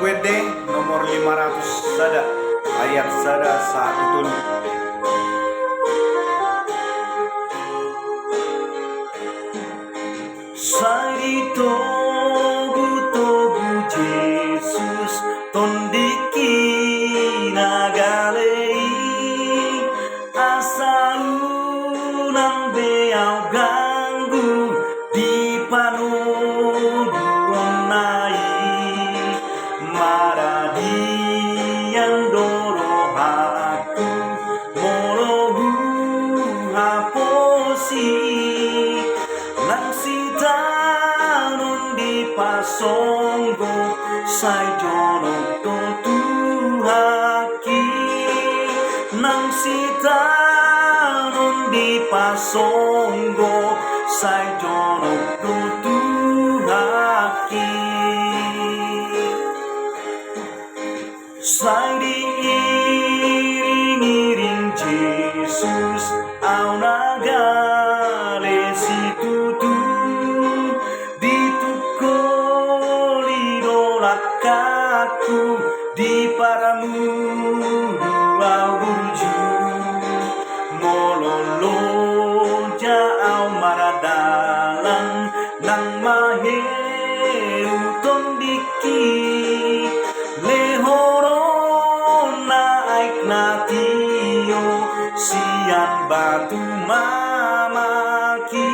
WD nomor 500 sada ayat sada 1 tunu. Sari togu Jesus tondiki nagalei asalunang beau ganggu di panuduan nai maradian doro haku molohu haposi nang sitanon di pasonggo sai jonok to tuhaki nang sitanon di pasonggo sai jonok to tuhaki sai diiring-iring Jesus au nagale situtu kaku di paramu dua burju mololo jauh maradalan nang maheru tondiki lehoro naik natio sian batu mamaki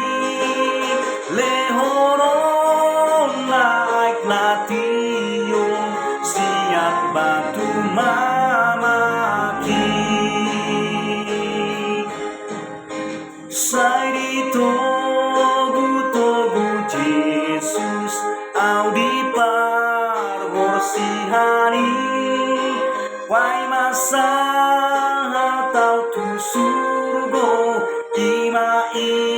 lehoro naik natio sian batu mamaki sai di togu Jesus au di pargorsihani wai masa tau tu surgo imai